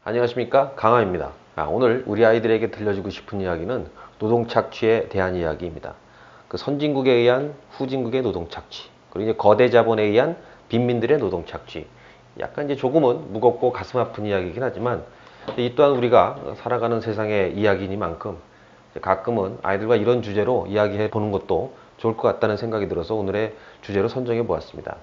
안녕하십니까, 강하입니다. 오늘 우리 아이들에게 들려주고 싶은 이야기는 노동착취에 대한 이야기입니다. 그 선진국에 의한 후진국의 노동착취, 그리고 이제 거대 자본에 의한 빈민들의 노동착취. 약간 이제 조금은 무겁고 가슴 아픈 이야기이긴 하지만 이 또한 우리가 살아가는 세상의 이야기니만큼 가끔은 아이들과 이런 주제로 이야기해 보는 것도 좋을 것 같다는 생각이 들어서 오늘의 주제로 선정해 보았습니다.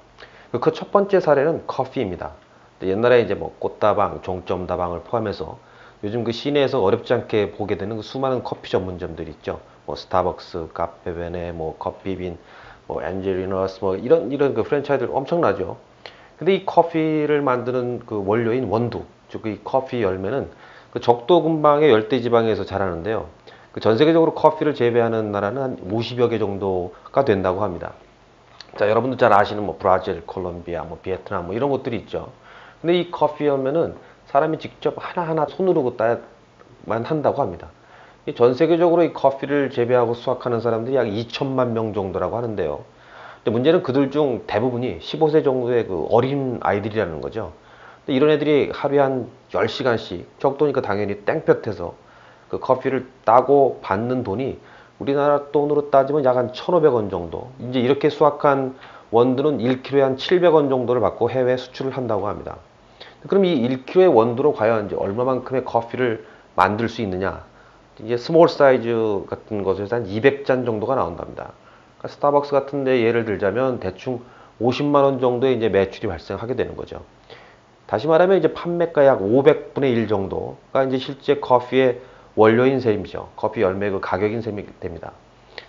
그 첫 번째 사례는 커피입니다. 옛날에 이제 뭐 꽃다방, 종점다방을 포함해서 요즘 그 시내에서 어렵지 않게 보게 되는 그 수많은 커피 전문점들이 있죠. 뭐 스타벅스, 카페베네, 뭐 커피빈, 뭐 엔젤리너스, 뭐 이런 그 프랜차이즈들 엄청나죠. 근데 이 커피를 만드는 그 원료인 원두, 즉 이 커피 열매는 그 적도 근방의 열대 지방에서 자라는데요. 그 전 세계적으로 커피를 재배하는 나라는 한 50여 개 정도가 된다고 합니다. 자, 여러분도 잘 아시는 뭐 브라질, 콜롬비아, 뭐 베트남 뭐 이런 곳들이 있죠. 근데 이 커피 열매는 사람이 직접 하나하나 손으로 따야만 한다고 합니다. 전 세계적으로 이 커피를 재배하고 수확하는 사람들이 약 2천만 명 정도라고 하는데요. 근데 문제는 그들 중 대부분이 15세 정도의 그 어린 아이들이라는 거죠. 근데 이런 애들이 하루에 한 10시간씩, 적도니까 당연히 땡볕에서 그 커피를 따고 받는 돈이 우리나라 돈으로 따지면 약 한 1,500원 정도. 이제 이렇게 수확한 원두는 1kg에 한 700원 정도를 받고 해외 수출을 한다고 합니다. 그럼 이 1kg의 원두로 과연 이제 얼마만큼의 커피를 만들 수 있느냐? 이제 스몰 사이즈 같은 것에서 한 200잔 정도가 나온답니다. 그러니까 스타벅스 같은 데 예를 들자면 대충 50만 원 정도의 이제 매출이 발생하게 되는 거죠. 다시 말하면 이제 판매가 약 500분의 1 정도가 이제 실제 커피의 원료인 셈이죠. 커피 열매 그 가격인 셈이 됩니다.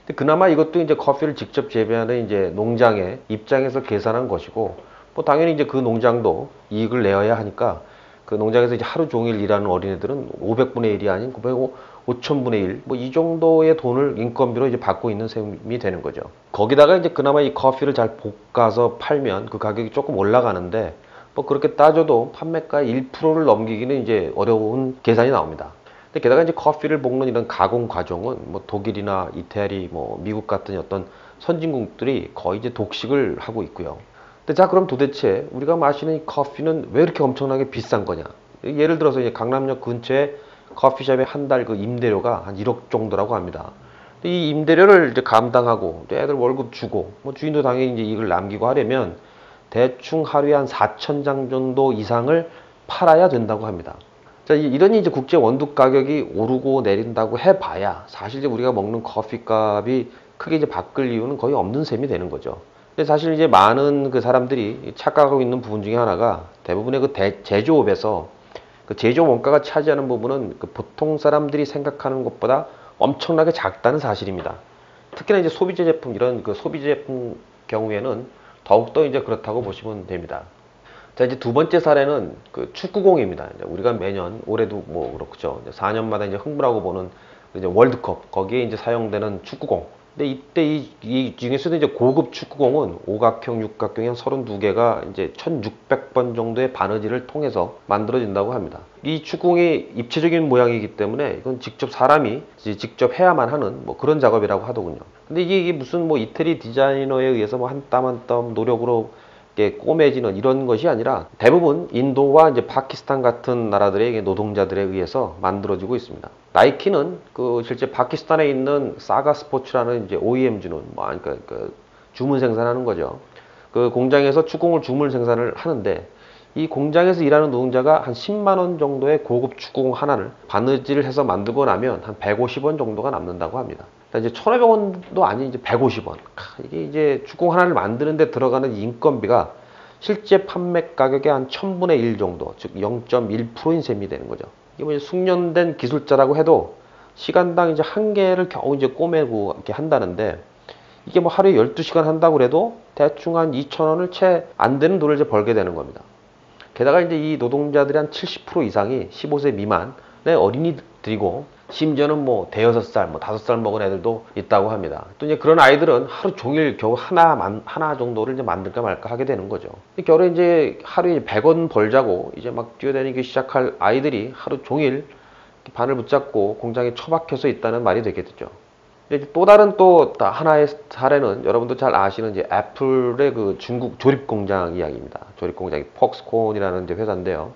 근데 그나마 이것도 이제 커피를 직접 재배하는 이제 농장의 입장에서 계산한 것이고, 뭐 당연히 이제 그 농장도 이익을 내어야 하니까 그 농장에서 이제 하루 종일 일하는 어린애들은 500분의 1이 아닌 5천분의 1, 뭐 이 정도의 돈을 인건비로 이제 받고 있는 셈이 되는 거죠. 거기다가 이제 그나마 이 커피를 잘 볶아서 팔면 그 가격이 조금 올라가는데, 뭐 그렇게 따져도 판매가 1%를 넘기기는 이제 어려운 계산이 나옵니다. 근데 게다가 이제 커피를 볶는 이런 가공 과정은 뭐 독일이나 이태리, 뭐 미국 같은 어떤 선진국들이 거의 이제 독식을 하고 있고요. 근데 자, 그럼 도대체 우리가 마시는 이 커피는 왜 이렇게 엄청나게 비싼 거냐? 예를 들어서 이제 강남역 근처에 커피숍의 한 달 그 임대료가 한 1억 정도라고 합니다. 근데 이 임대료를 이제 감당하고 또 애들 월급 주고 뭐 주인도 당연히 이제 이걸 남기고 하려면 대충 하루에 한 4,000장 정도 이상을 팔아야 된다고 합니다. 자, 이런 이제 국제 원두 가격이 오르고 내린다고 해봐야 사실 이제 우리가 먹는 커피 값이 크게 이제 바뀔 이유는 거의 없는 셈이 되는 거죠. 근데 사실 이제 많은 그 사람들이 착각하고 있는 부분 중에 하나가 대부분의 그 제조업에서 그 제조 원가가 차지하는 부분은 그 보통 사람들이 생각하는 것보다 엄청나게 작다는 사실입니다. 특히나 이제 소비재 제품, 이런 그 소비재 제품 경우에는 더욱더 이제 그렇다고 보시면 됩니다. 자, 이제 두 번째 사례는 그 축구공입니다. 우리가 매년, 올해도 뭐 그렇죠. 4년마다 이제 흥분하고 보는 이제 월드컵, 거기에 이제 사용되는 축구공. 근데 이때 이 중에서도 이제 고급 축구공은 오각형, 육각형이 한 32개가 이제 1600번 정도의 바느질을 통해서 만들어진다고 합니다. 이 축구공이 입체적인 모양이기 때문에 이건 직접 사람이 직접 해야만 하는 뭐 그런 작업이라고 하더군요. 근데 이게 무슨 뭐 이태리 디자이너에 의해서 뭐 한 땀 한 땀 노력으로 꼬매지는 이런 것이 아니라 대부분 인도와 이제 파키스탄 같은 나라들의 노동자들에 의해서 만들어지고 있습니다. 나이키는 그 실제 파키스탄에 있는 사가 스포츠라는 이제 OEM주는 뭐 그러니까 그 주문 생산하는 거죠. 그 공장에서 축구공을 주문 생산을 하는데 이 공장에서 일하는 노동자가 한 10만 원 정도의 고급 축구공 하나를 바느질을 해서 만들고 나면 한 150원 정도가 남는다고 합니다. 이제 1,500원도 아닌 이제 150원. 이게 이제 축구공 하나를 만드는데 들어가는 인건비가 실제 판매 가격의 한 1000분의 1 정도, 즉 0.1%인 셈이 되는 거죠. 이게 뭐 숙련된 기술자라고 해도 시간당 이제 한 개를 겨우 이제 꼬매고 이렇게 한다는데, 이게 뭐 하루에 12시간 한다고 해도 대충 한 2,000원을 채 안 되는 돈을 이제 벌게 되는 겁니다. 게다가 이제 이 노동자들이 한 70% 이상이 15세 미만의 어린이들이고, 심지어는 뭐 대여섯 살, 뭐 5살 먹은 애들도 있다고 합니다. 또 이제 그런 아이들은 하루 종일 겨우 하나 정도를 이제 만들까 말까 하게 되는 거죠. 겨울에 이제 하루에 100원 벌자고 이제 막 뛰어다니기 시작할 아이들이 하루 종일 바늘 붙잡고 공장에 처박혀서 있다는 말이 되겠죠. 또 다른 또 하나의 사례는 여러분도 잘 아시는 이제 애플의 그 중국 조립 공장 이야기입니다. 조립 공장이 폭스콘이라는 이제 회사인데요.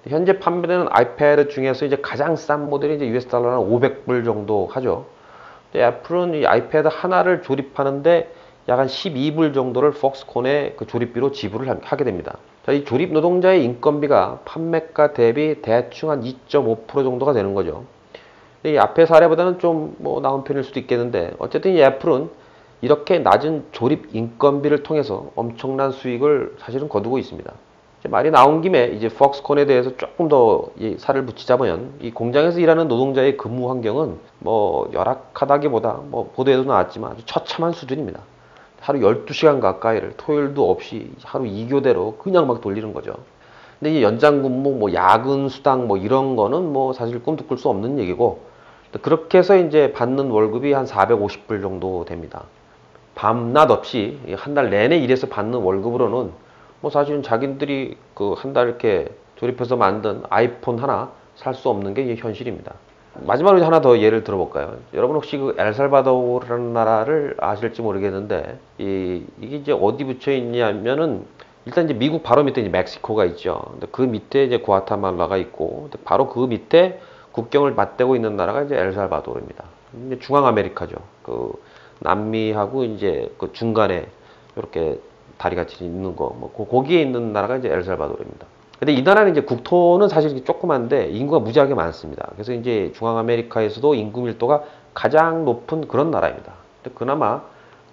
현재 판매되는 아이패드 중에서 이제 가장 싼 모델이 이제 US 달러 한 500불 정도 하죠. 근데 애플은 이 아이패드 하나를 조립하는데 약 한 12불 정도를 폭스콘의 그 조립비로 지불을 하게 됩니다. 자, 이 조립 노동자의 인건비가 판매가 대비 대충 한 2.5% 정도가 되는 거죠. 이 앞의 사례보다는 좀 뭐 나은 편일 수도 있겠는데 어쨌든 이 애플은 이렇게 낮은 조립 인건비를 통해서 엄청난 수익을 사실은 거두고 있습니다. 이제 말이 나온 김에 이제 폭스콘에 대해서 조금 더 살을 붙이자면 이 공장에서 일하는 노동자의 근무 환경은 뭐 열악하다기보다 뭐 보도에도 나왔지만 아주 처참한 수준입니다. 하루 12시간 가까이를 토요일도 없이 하루 2교대로 그냥 막 돌리는 거죠. 근데 이 연장 근무, 뭐 야근 수당 뭐 이런 거는 뭐 사실 꿈도 꿀 수 없는 얘기고 그렇게 해서 이제 받는 월급이 한 450불 정도 됩니다. 밤낮 없이 한 달 내내 일해서 받는 월급으로는 뭐 사실은 자기들이 그 한 달 이렇게 조립해서 만든 아이폰 하나 살 수 없는 게 현실입니다. 마지막으로 하나 더 예를 들어볼까요? 여러분 혹시 그 엘살바도르라는 나라를 아실지 모르겠는데 이게 이제 어디 붙여 있냐면은 일단 이제 미국 바로 밑에 이제 멕시코가 있죠. 근데 그 밑에 이제 구아테말라가 있고 바로 그 밑에 국경을 맞대고 있는 나라가 이제 엘살바도르입니다. 이제 중앙 아메리카죠. 그 남미하고 이제 그 중간에 이렇게 다리 같이 있는 거, 뭐 거기에 있는 나라가 이제 엘살바도르입니다. 근데 이 나라는 이제 국토는 사실 조그만데 인구가 무지하게 많습니다. 그래서 이제 중앙 아메리카에서도 인구 밀도가 가장 높은 그런 나라입니다. 근데 그나마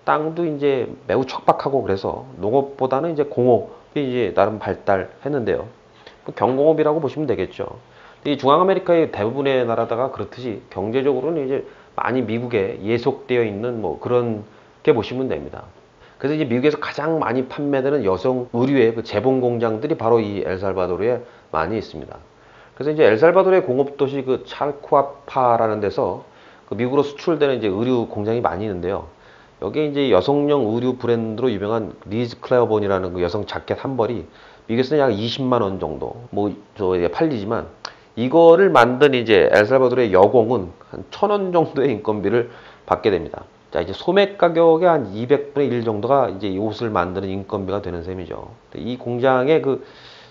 땅도 이제 매우 척박하고 그래서 농업보다는 이제 공업이 이제 나름 발달했는데요. 뭐 경공업이라고 보시면 되겠죠. 이 중앙 아메리카의 대부분의 나라다가 그렇듯이 경제적으로는 이제 많이 미국에 예속되어 있는 뭐 그런 게 보시면 됩니다. 그래서 이제 미국에서 가장 많이 판매되는 여성 의류의 그 재봉 공장들이 바로 이 엘살바도르에 많이 있습니다. 그래서 이제 엘살바도르의 공업 도시 그 찰쿠아파라는 데서 그 미국으로 수출되는 이제 의류 공장이 많이 있는데요. 여기에 이제 여성용 의류 브랜드로 유명한 리즈 클레어본이라는 그 여성 자켓 한 벌이 미국에서는 약 20만 원 정도 팔리지만 이거를 만든 이제 엘살바도르의 여공은 한 1,000원 정도의 인건비를 받게 됩니다. 자, 이제 소매 가격의 한 200분의 1 정도가 이제 이 옷을 만드는 인건비가 되는 셈이죠. 이 공장의 그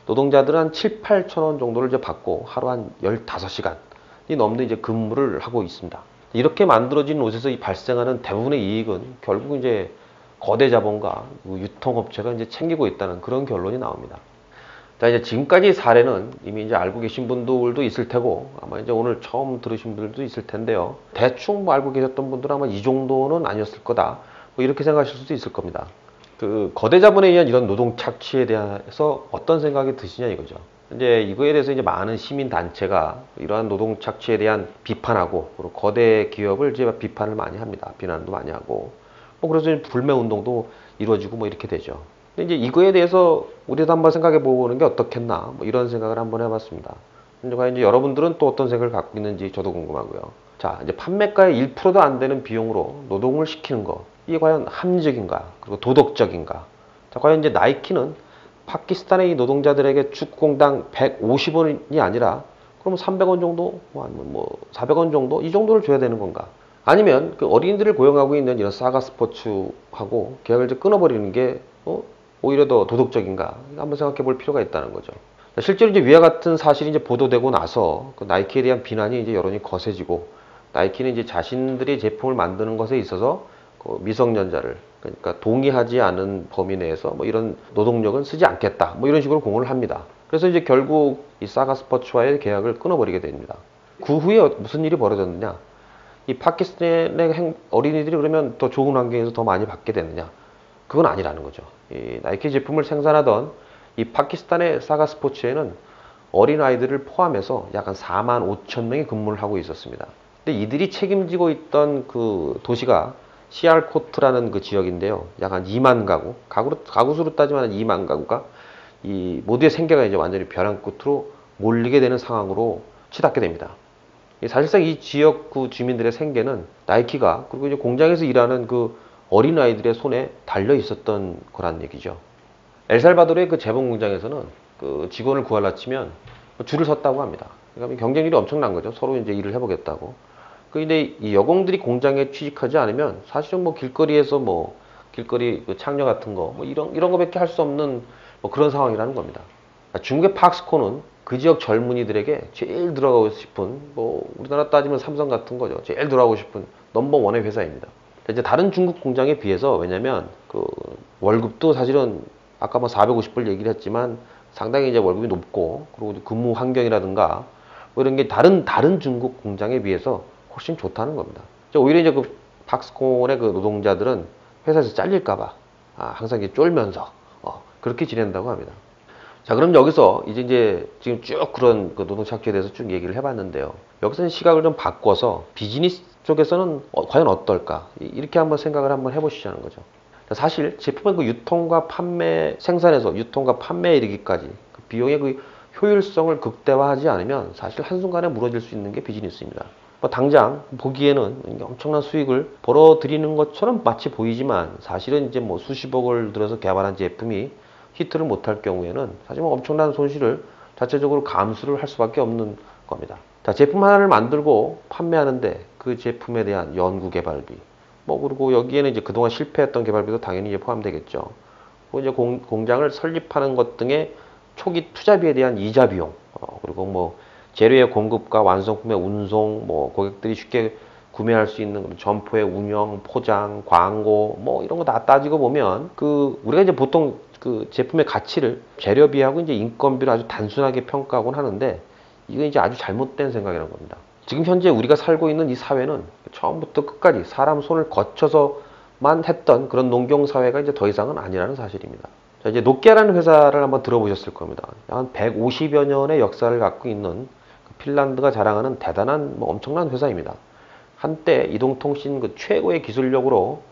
노동자들은 한 7, 8천 원 정도를 이제 받고 하루 한 15시간이 넘는 이제 근무를 하고 있습니다. 이렇게 만들어진 옷에서 이 발생하는 대부분의 이익은 결국 이제 거대 자본과 유통업체가 이제 챙기고 있다는 그런 결론이 나옵니다. 자, 이제 지금까지 사례는 이미 이제 알고 계신 분들도 있을 테고 아마 이제 오늘 처음 들으신 분들도 있을 텐데요. 대충 뭐 알고 계셨던 분들은 아마 이 정도는 아니었을 거다. 뭐 이렇게 생각하실 수도 있을 겁니다. 그 거대 자본에 의한 이런 노동 착취에 대해서 어떤 생각이 드시냐 이거죠. 이제 이거에 대해서 이제 많은 시민 단체가 이러한 노동 착취에 대한 비판하고 그리고 거대 기업을 이제 비판을 많이 합니다. 비난도 많이 하고 뭐 그래서 불매 운동도 이루어지고 뭐 이렇게 되죠. 근데 이제 이거에 대해서 우리도 한번 생각해 보는 게 어떻겠나 뭐 이런 생각을 한번 해봤습니다. 근데 과연 이제 여러분들은 또 어떤 생각을 갖고 있는지 저도 궁금하고요. 자, 이제 판매가의 1%도 안 되는 비용으로 노동을 시키는 거 이게 과연 합리적인가 그리고 도덕적인가? 자, 과연 이제 나이키는 파키스탄의 이 노동자들에게 축구공당 150원이 아니라 그럼 300원 정도 아니면 뭐 400원 정도 이 정도를 줘야 되는 건가? 아니면 그 어린이들을 고용하고 있는 이런 사가 스포츠하고 계약을 이제 끊어버리는 게 오히려 더 도덕적인가? 한번 생각해 볼 필요가 있다는 거죠. 실제로 이제 위와 같은 사실이 이제 보도되고 나서 그 나이키에 대한 비난이 이제 여론이 거세지고 나이키는 이제 자신들이 제품을 만드는 것에 있어서 그 미성년자를 그러니까 동의하지 않은 범위 내에서 뭐 이런 노동력은 쓰지 않겠다. 뭐 이런 식으로 공언을 합니다. 그래서 이제 결국 이 사가 스포츠와의 계약을 끊어버리게 됩니다. 그 후에 무슨 일이 벌어졌느냐? 이 파키스탄의 어린이들이 그러면 더 좋은 환경에서 더 많이 받게 되느냐? 그건 아니라는 거죠. 이 나이키 제품을 생산하던 이 파키스탄의 사가 스포츠에는 어린아이들을 포함해서 약 한 4만 5천 명이 근무를 하고 있었습니다. 근데 이들이 책임지고 있던 그 도시가 시알코트라는 그 지역인데요. 약 한 2만 가구 수로 따지면 한 2만 가구가 이 모두의 생계가 이제 완전히 벼랑 끝으로 몰리게 되는 상황으로 치닫게 됩니다. 사실상 이 지역 그 주민들의 생계는 나이키가 그리고 이제 공장에서 일하는 그 어린아이들의 손에 달려 있었던 거란 얘기죠. 엘살바도르의 그 재봉 공장에서는 그 직원을 구하려 치면 줄을 섰다고 합니다. 그러니까 경쟁률이 엄청난 거죠. 서로 이제 일을 해보겠다고. 근데 이 여공들이 공장에 취직하지 않으면 사실은 뭐 길거리에서 뭐 길거리 그 창녀 같은 거 뭐 이런 거밖에 할 수 없는 뭐 그런 상황이라는 겁니다. 중국의 팍스콘은 그 지역 젊은이들에게 제일 들어가고 싶은, 뭐 우리나라 따지면 삼성 같은 거죠. 제일 들어가고 싶은 넘버원의 회사입니다. 이제 다른 중국 공장에 비해서, 왜냐면 그 월급도 사실은 아까 뭐 450불 얘기를 했지만 상당히 이제 월급이 높고, 그리고 근무 환경이라든가 뭐 이런 게 다른 중국 공장에 비해서 훨씬 좋다는 겁니다. 오히려 이제 그 박스콘의 그 노동자들은 회사에서 잘릴까봐 항상 이제 쫄면서 그렇게 지낸다고 합니다. 자, 그럼 여기서 이제 지금 쭉 그런 그 노동 착취에 대해서 쭉 얘기를 해봤는데요. 여기서 시각을 좀 바꿔서 비즈니스 쪽에서는 과연 어떨까? 이렇게 한번 생각을 한번 해보시자는 거죠. 사실 제품의 그 유통과 판매, 생산에서 유통과 판매에 이르기까지 그 비용의 그 효율성을 극대화하지 않으면 사실 한순간에 무너질 수 있는 게 비즈니스입니다. 뭐 당장 보기에는 엄청난 수익을 벌어들이는 것처럼 마치 보이지만, 사실은 이제 뭐 수십억을 들여서 개발한 제품이 히트를 못할 경우에는 사실 뭐 엄청난 손실을 자체적으로 감수를 할 수밖에 없는 겁니다. 자, 제품 하나를 만들고 판매하는데 그 제품에 대한 연구 개발비, 뭐 그리고 여기에는 이제 그동안 실패했던 개발비도 당연히 이제 포함되겠죠. 그리고 이제 공장을 설립하는 것 등의 초기 투자비에 대한 이자 비용, 그리고 뭐 재료의 공급과 완성품의 운송, 뭐 고객들이 쉽게 구매할 수 있는 점포의 운영, 포장, 광고, 뭐 이런 거 다 따지고 보면 그 우리가 이제 보통 그 제품의 가치를 재료비하고 이제 인건비를 아주 단순하게 평가하곤 하는데, 이건 이제 아주 잘못된 생각이라는 겁니다. 지금 현재 우리가 살고 있는 이 사회는 처음부터 끝까지 사람 손을 거쳐서만 했던 그런 농경 사회가 이제 더 이상은 아니라는 사실입니다. 자, 이제 노키아라는 회사를 한번 들어보셨을 겁니다. 한 150여 년의 역사를 갖고 있는 핀란드가 자랑하는 대단한 뭐 엄청난 회사입니다. 한때 이동통신 그 최고의 기술력으로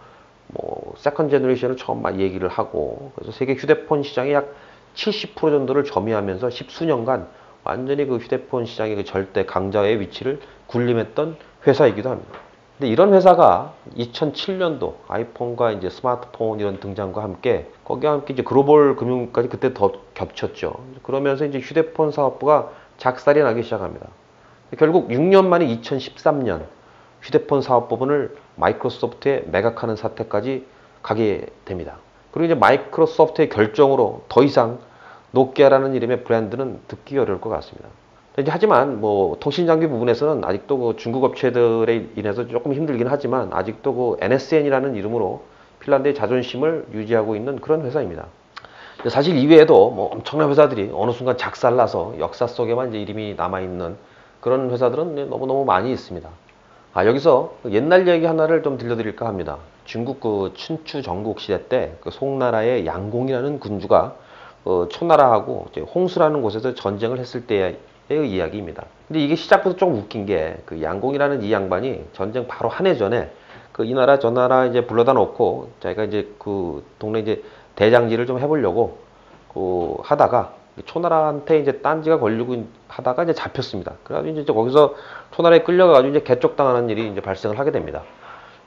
뭐 세컨 제너레이션을 처음 막 얘기를 하고, 그래서 세계 휴대폰 시장의 약 70% 정도를 점유하면서 십수년간 완전히 그 휴대폰 시장의 그 절대 강자의 위치를 군림했던 회사이기도 합니다. 근데 이런 회사가 2007년도 아이폰과 이제 스마트폰 이런 등장과 함께, 거기와 함께 이제 글로벌 금융까지 그때 더 겹쳤죠. 그러면서 이제 휴대폰 사업부가 작살이 나기 시작합니다. 결국 6년 만에 2013년 휴대폰 사업부분을 마이크로소프트에 매각하는 사태까지 가게 됩니다. 그리고 이제 마이크로소프트의 결정으로 더 이상 노키아라는 이름의 브랜드는 듣기 어려울 것 같습니다. 이제 하지만 뭐 통신장비 부분에서는 아직도 그 중국 업체들에 인해서 조금 힘들긴 하지만, 아직도 그 NSN이라는 이름으로 핀란드의 자존심을 유지하고 있는 그런 회사입니다. 사실 이외에도 뭐 엄청난 회사들이 어느 순간 작살나서 역사 속에만 이제 이름이 남아있는 그런 회사들은 너무너무 많이 있습니다. 여기서 옛날 얘기 하나를 좀 들려드릴까 합니다. 중국 그 춘추 전국 시대 때 그 송나라의 양공이라는 군주가 초나라하고 이제 홍수라는 곳에서 전쟁을 했을 때의 이야기입니다. 근데 이게 시작부터 좀 웃긴 게, 그 양공이라는 이 양반이 전쟁 바로 한 해 전에 그 이 나라 저 나라 이제 불러다 놓고 자기가 이제 그 동네 이제 대장질을 좀 해보려고 하다가 초나라한테 이제 딴지가 걸리고 하다가 이제 잡혔습니다. 그래가지고 이제 거기서 초나라에 끌려가가지고 이제 개쪽당하는 일이 이제 발생을 하게 됩니다.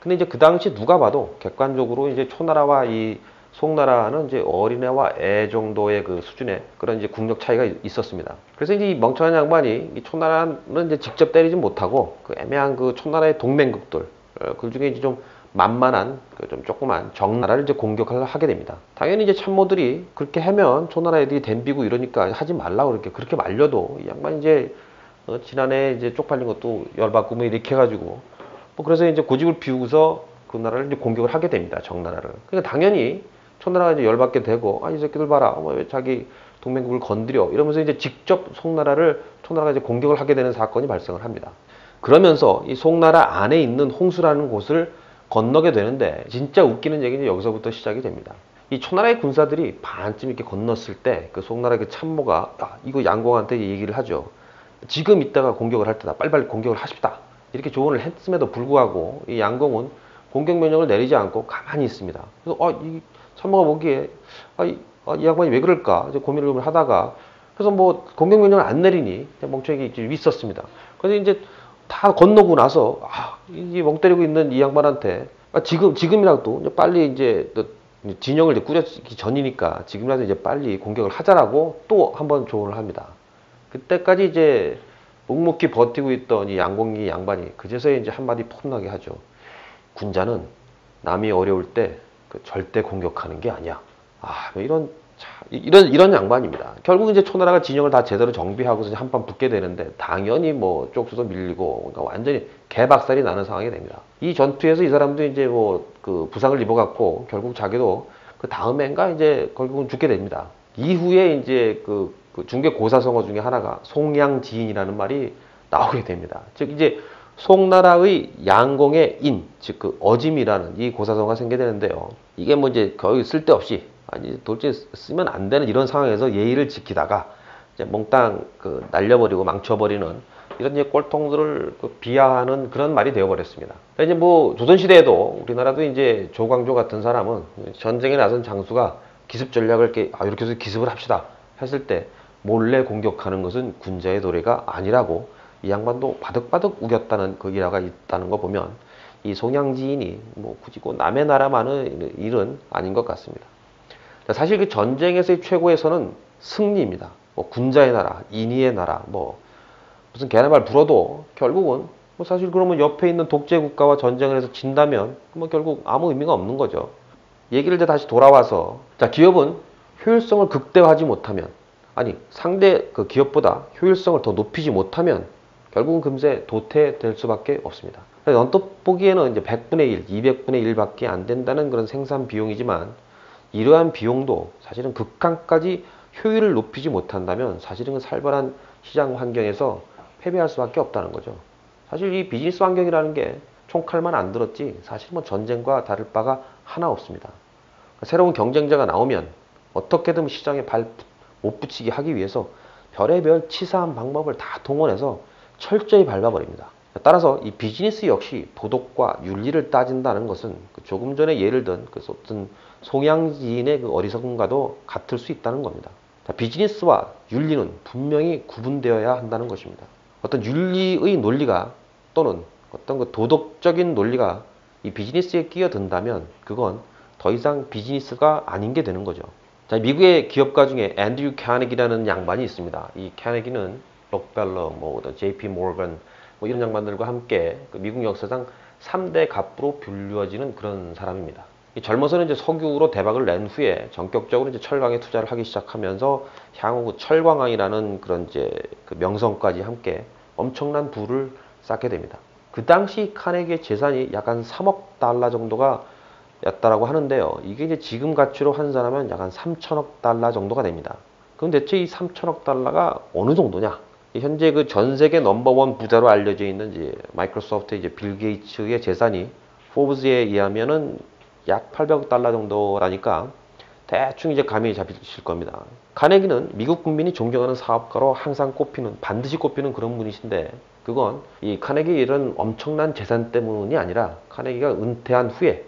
근데 이제 그 당시 누가 봐도 객관적으로 이제 초나라와 이 송나라는 이제 어린애와 애 정도의 그 수준의 그런 이제 국력 차이가 있었습니다. 그래서 이제 이 멍청한 양반이 이 초나라는 이제 직접 때리지 못하고 그 애매한 그 초나라의 동맹국들, 그 중에 이제 좀 만만한 좀 조그만 정나라를 이제 공격을 하게 됩니다. 당연히 이제 참모들이 그렇게 하면 초나라 애들이 덤비고 이러니까 하지 말라고 그렇게 말려도 이 양반이 이제 지난해 이제 쪽팔린 것도 열받고 뭐 이렇게 해가지고 뭐 그래서 이제 고집을 피우고서 그 나라를 이제 공격을 하게 됩니다. 정나라를. 그러니까 당연히 초나라가 이제 열받게 되고, 이 새끼들 봐라, 왜 자기 동맹국을 건드려 이러면서 이제 직접 송나라를 초나라가 이제 공격을 하게 되는 사건이 발생을 합니다. 그러면서 이 송나라 안에 있는 홍수라는 곳을 건너게 되는데, 진짜 웃기는 얘기는 여기서부터 시작이 됩니다. 이 초나라의 군사들이 반쯤 이렇게 건넜을 때 그 송나라의 그 참모가 이거 양공한테 얘기를 하죠. 지금 이따가 공격을 할 때다. 빨리빨리 공격을 하십다. 이렇게 조언을 했음에도 불구하고 이 양공은 공격 명령을 내리지 않고 가만히 있습니다. 그래서 이 참모가 보기에 이 양반이 왜 그럴까 이제 고민을 하다가, 그래서 뭐 공격 명령을 안 내리니 멍청하게 있었습니다. 그래서 이제 다 건너고 나서 이 멍 때리고 있는 이 양반한테 지금이라도 이제 빨리 이제 진영을 이제 꾸렸기 전이니까 지금이라도 이제 빨리 공격을 하자라고 또 한번 조언을 합니다. 그때까지 이제 묵묵히 버티고 있던 이 양공이 양반이 그제서야 이제 한마디 폼나게 하죠. 군자는 남이 어려울 때 절대 공격하는 게 아니야. 뭐 이런 자, 이런 양반입니다. 결국 이제 초나라가 진영을 다 제대로 정비하고서 한판 붙게 되는데 당연히 뭐 쪽수도 밀리고 그러니까 완전히 개박살이 나는 상황이 됩니다. 이 전투에서 이 사람도 이제 뭐 그 부상을 입어갖고 결국 자기도 그 다음엔가 이제 결국은 죽게 됩니다. 이후에 이제 그 중개 고사성어 중에 하나가 송양지인이라는 말이 나오게 됩니다. 즉 이제 송나라의 양공의 인, 즉 그 어짐이라는 이 고사성어가 생기게 되는데요. 이게 뭐 이제 거의 쓸데없이 아니 도대체 쓰면 안 되는 이런 상황에서 예의를 지키다가 이제 몽땅 그 날려버리고 망쳐버리는 이런 이제 꼴통들을 그 비하하는 그런 말이 되어버렸습니다. 이제 뭐 조선시대에도 우리나라도 이제 조광조 같은 사람은 전쟁에 나선 장수가 기습 전략을 이렇게 해서 기습을 합시다 했을 때 몰래 공격하는 것은 군자의 도리가 아니라고 이 양반도 바득바득 우겼다는 그 일화가 있다는 거 보면 이 송양지인이 뭐 굳이 남의 나라만의 일은 아닌 것 같습니다. 사실 그 전쟁에서의 최고에서는 승리입니다. 뭐 군자의 나라, 인의의 나라, 뭐 무슨 개나 말 불어도 결국은 뭐 사실 그러면 옆에 있는 독재 국가와 전쟁을 해서 진다면 뭐 결국 아무 의미가 없는 거죠. 얘기를 이제 다시 돌아와서 자 기업은 효율성을 극대화하지 못하면 아니 상대 그 기업보다 효율성을 더 높이지 못하면 결국은 금세 도태될 수밖에 없습니다. 언뜻 보기에는 이제 100분의 1, 200분의 1밖에 안 된다는 그런 생산 비용이지만 이러한 비용도 사실은 극한까지 효율을 높이지 못한다면 사실은 살벌한 시장 환경에서 패배할 수밖에 없다는 거죠. 사실 이 비즈니스 환경이라는 게 총칼만 안 들었지 사실 뭐 전쟁과 다를 바가 하나 없습니다. 새로운 경쟁자가 나오면 어떻게든 시장에 발 못 붙이게 하기 위해서 별의별 치사한 방법을 다 동원해서 철저히 밟아버립니다. 따라서 이 비즈니스 역시 도덕과 윤리를 따진다는 것은 조금 전에 예를 든 그 어떤 송양지인의 그 어리석음과도 같을 수 있다는 겁니다. 비즈니스와 윤리는 분명히 구분되어야 한다는 것입니다. 어떤 윤리의 논리가 또는 어떤 그 도덕적인 논리가 이 비즈니스에 끼어든다면 그건 더 이상 비즈니스가 아닌 게 되는 거죠. 자, 미국의 기업가 중에 앤드류 캐네기라는 양반이 있습니다. 이 캐네기는 록펠러, 뭐 JP 모건 뭐 이런 양반들과 함께 그 미국 역사상 3대 갑부로 불리워지는 그런 사람입니다. 젊어서는 이제 석유로 대박을 낸 후에 전격적으로 이제 철강에 투자를 하기 시작하면서 향후 철광왕이라는 그런 이제 그 명성까지 함께 엄청난 부를 쌓게 됩니다. 그 당시 카네기의 재산이 약 한 3억 달러 정도가 였다라고 하는데요. 이게 이제 지금 가치로 환산하면 약 한 3천억 달러 정도가 됩니다. 그럼 대체 이 3천억 달러가 어느 정도냐? 현재 그 전 세계 넘버원 부자로 알려져 있는 이제 마이크로소프트 이제 빌 게이츠의 재산이 포브스에 의하면은 약 800억 달러 정도라니까 대충 이제 감이 잡히실 겁니다. 카네기는 미국 국민이 존경하는 사업가로 항상 반드시 꼽히는 그런 분이신데 그건 이 카네기의 이런 엄청난 재산 때문이 아니라 카네기가 은퇴한 후에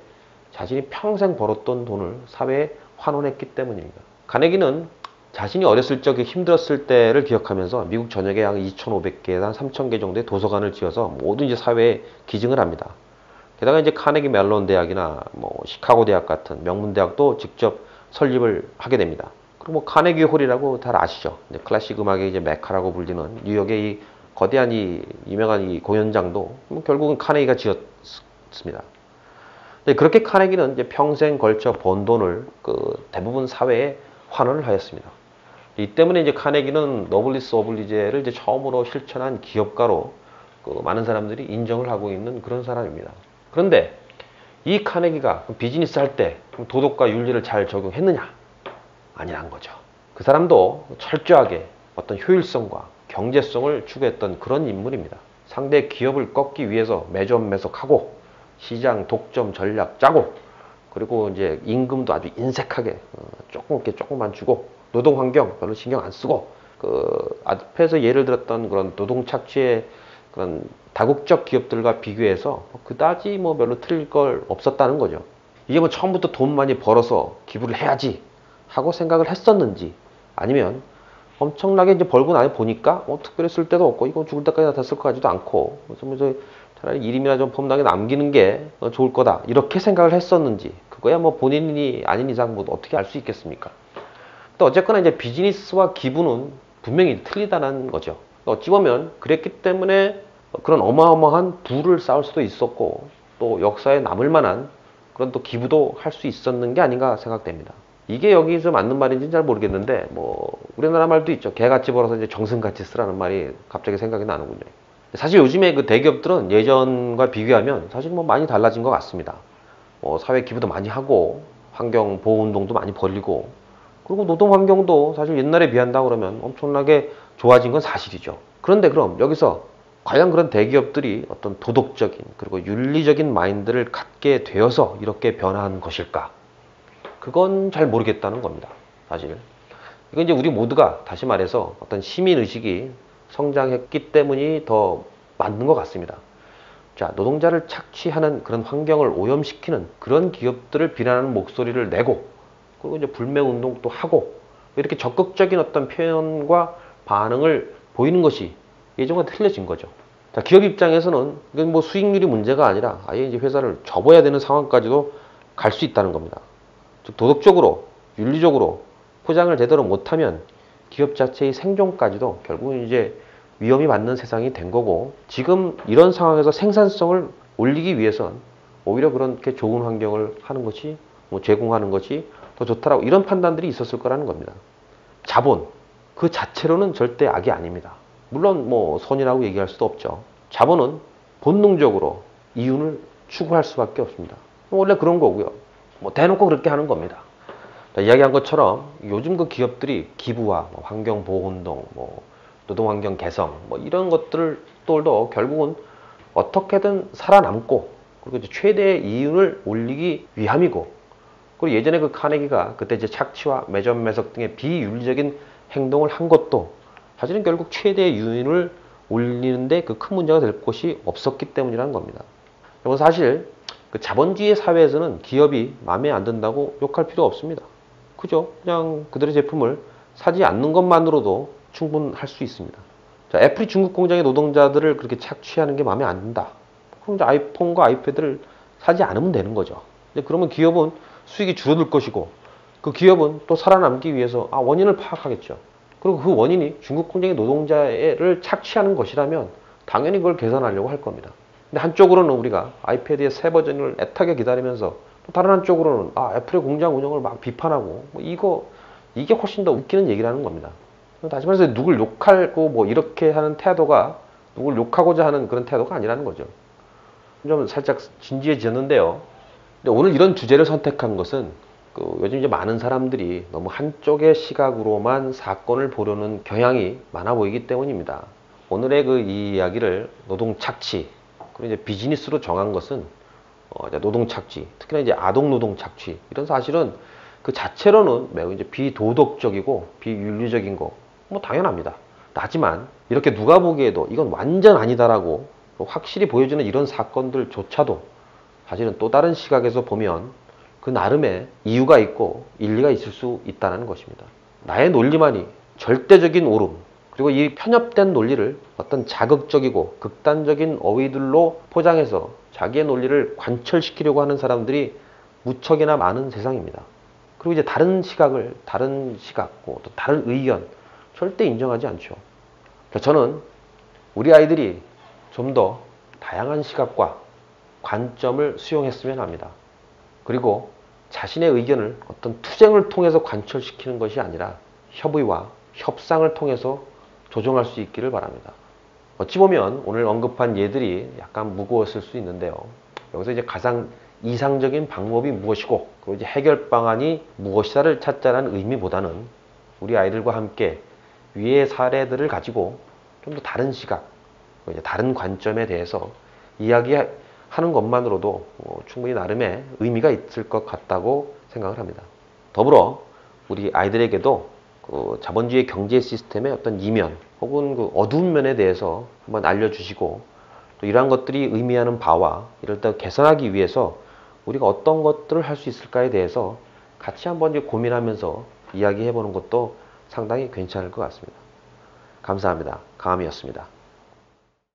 자신이 평생 벌었던 돈을 사회에 환원했기 때문입니다. 카네기는 자신이 어렸을 적에 힘들었을 때를 기억하면서 미국 전역에 약 2,500개, 한 3,000개 정도의 도서관을 지어서 모든 이제 사회에 기증을 합니다. 게다가 이제 카네기 멜론 대학이나 뭐 시카고 대학 같은 명문 대학도 직접 설립을 하게 됩니다. 그리고 뭐 카네기 홀이라고 잘 아시죠? 이제 클래식 음악의 이제 메카라고 불리는 뉴욕의 이 거대한 이 유명한 이 공연장도 결국은 카네기가 지었습니다. 그렇게 카네기는 이제 평생 걸쳐 번 돈을 그 대부분 사회에 환원을 하였습니다. 이 때문에 이제 카네기는 너블리스 오블리제를 이제 처음으로 실천한 기업가로 그 많은 사람들이 인정을 하고 있는 그런 사람입니다. 그런데 이 카네기가 비즈니스 할 때 도덕과 윤리를 잘 적용했느냐? 아니란 거죠. 그 사람도 철저하게 어떤 효율성과 경제성을 추구했던 그런 인물입니다. 상대 기업을 꺾기 위해서 매점매석하고 시장 독점 전략 짜고 그리고 이제 임금도 아주 인색하게 조금만 주고 노동 환경 별로 신경 안 쓰고 그 앞에서 예를 들었던 그런 노동 착취의 그런 다국적 기업들과 비교해서 그다지 뭐 별로 틀릴 걸 없었다는 거죠. 이게 뭐 처음부터 돈 많이 벌어서 기부를 해야지 하고 생각을 했었는지 아니면 엄청나게 이제 벌고 나니 보니까 특별히 쓸 데도 없고 이거 죽을 때까지 다 쓸 것 같지도 않고 그래서 차라리 이름이나 좀 폼나게 남기는 게 좋을 거다 이렇게 생각을 했었는지 그거야 뭐 본인이 아닌 이상 뭐 어떻게 알 수 있겠습니까? 또 어쨌거나 이제 비즈니스와 기부는 분명히 틀리다는 거죠. 어찌 보면 그랬기 때문에 그런 어마어마한 부를 쌓을 수도 있었고 또 역사에 남을 만한 그런 또 기부도 할 수 있었는 게 아닌가 생각됩니다. 이게 여기서 맞는 말인지는 잘 모르겠는데, 우리나라 말도 있죠. 개같이 벌어서 이제 정승같이 쓰라는 말이 갑자기 생각이 나는군요. 사실 요즘에 그 대기업들은 예전과 비교하면 사실 많이 달라진 것 같습니다. 사회 기부도 많이 하고, 환경 보호 운동도 많이 벌리고, 그리고 노동 환경도 사실 옛날에 비한다 그러면 엄청나게 좋아진 건 사실이죠. 그런데 그럼 여기서 과연 그런 대기업들이 어떤 도덕적인 그리고 윤리적인 마인드를 갖게 되어서 이렇게 변화한 것일까? 그건 잘 모르겠다는 겁니다. 사실. 이건 이제 우리 모두가 다시 말해서 어떤 시민의식이 성장했기 때문이 더 맞는 것 같습니다. 자, 노동자를 착취하는 그런 환경을 오염시키는 그런 기업들을 비난하는 목소리를 내고, 그리고 이제 불매운동도 하고, 이렇게 적극적인 어떤 표현과 반응을 보이는 것이 예전과 틀려진 거죠. 자, 기업 입장에서는 이건 수익률이 문제가 아니라 아예 이제 회사를 접어야 되는 상황까지도 갈 수 있다는 겁니다. 즉, 도덕적으로, 윤리적으로 포장을 제대로 못하면 기업 자체의 생존까지도 결국은 이제 위험이 받는 세상이 된 거고, 지금 이런 상황에서 생산성을 올리기 위해선 오히려 그렇게 좋은 환경을 하는 것이, 제공하는 것이 더 좋다라고 이런 판단들이 있었을 거라는 겁니다. 자본, 그 자체로는 절대 악이 아닙니다. 물론 선이라고 얘기할 수도 없죠. 자본은 본능적으로 이윤을 추구할 수밖에 없습니다. 원래 그런 거고요. 대놓고 그렇게 하는 겁니다. 자, 이야기한 것처럼 요즘 그 기업들이 기부와 환경보호운동, 노동환경 개선, 이런 것들도 결국은 어떻게든 살아남고, 그리고 이제 최대의 이윤을 올리기 위함이고, 그리고 예전에 그 카네기가 그때 이제 착취와 매점 매석 등의 비윤리적인 행동을 한 것도 사실은 결국 최대의 이윤을 올리는데 그 큰 문제가 될 것이 없었기 때문이라는 겁니다. 그리고 사실 그 자본주의 사회에서는 기업이 마음에 안 든다고 욕할 필요 없습니다. 그죠? 그냥 그들의 제품을 사지 않는 것만으로도 충분할 수 있습니다. 자, 애플이 중국 공장의 노동자들을 그렇게 착취하는 게 마음에 안 든다. 그럼 이제 아이폰과 아이패드를 사지 않으면 되는 거죠. 그러면 기업은 수익이 줄어들 것이고, 그 기업은 또 살아남기 위해서 원인을 파악하겠죠. 그리고 그 원인이 중국 공장의 노동자를 착취하는 것이라면 당연히 그걸 개선하려고 할 겁니다. 근데 한쪽으로는 우리가 아이패드의 새 버전을 애타게 기다리면서, 또 다른 한쪽으로는 애플의 공장 운영을 막 비판하고, 이게 훨씬 더 웃기는 얘기라는 겁니다. 다시 말해서 누굴 욕하고 이렇게 하는 태도가 누굴 욕하고자 하는 그런 태도가 아니라는 거죠. 좀 살짝 진지해졌는데요. 근데 오늘 이런 주제를 선택한 것은 요즘 이제 많은 사람들이 너무 한쪽의 시각으로만 사건을 보려는 경향이 많아 보이기 때문입니다. 오늘의 이 이야기를 노동 착취, 그리고 이제 비즈니스로 정한 것은 노동 착취, 특히나 이제 아동 노동 착취, 이런 사실은 그 자체로는 매우 이제 비도덕적이고 비윤리적인 거 당연합니다. 하지만 이렇게 누가 보기에도 이건 완전 아니다라고 확실히 보여주는 이런 사건들조차도 사실은 또 다른 시각에서 보면 그 나름의 이유가 있고 일리가 있을 수 있다는 것입니다. 나의 논리만이 절대적인 옳음, 그리고 이 편협된 논리를 어떤 자극적이고 극단적인 어휘들로 포장해서 자기의 논리를 관철시키려고 하는 사람들이 무척이나 많은 세상입니다. 그리고 이제 다른 시각, 또 다른 의견 절대 인정하지 않죠. 저는 우리 아이들이 좀 더 다양한 시각과 관점을 수용했으면 합니다. 그리고 자신의 의견을 어떤 투쟁을 통해서 관철시키는 것이 아니라 협의와 협상을 통해서 조정할 수 있기를 바랍니다. 어찌 보면 오늘 언급한 예들이 약간 무거웠을 수 있는데요. 여기서 이제 가장 이상적인 방법이 무엇이고, 그리고 이제 해결 방안이 무엇이다를 찾자는 의미보다는 우리 아이들과 함께 위의 사례들을 가지고 좀 더 다른 시각, 이제 다른 관점에 대해서 이야기하는 것만으로도 충분히 나름의 의미가 있을 것 같다고 생각을 합니다. 더불어 우리 아이들에게도 그 자본주의 경제 시스템의 어떤 이면 혹은 그 어두운 면에 대해서 한번 알려주시고, 또 이러한 것들이 의미하는 바와 이럴 때 개선하기 위해서 우리가 어떤 것들을 할 수 있을까에 대해서 같이 한번 이제 고민하면서 이야기해보는 것도 상당히 괜찮을 것 같습니다. 감사합니다. 강함이었습니다.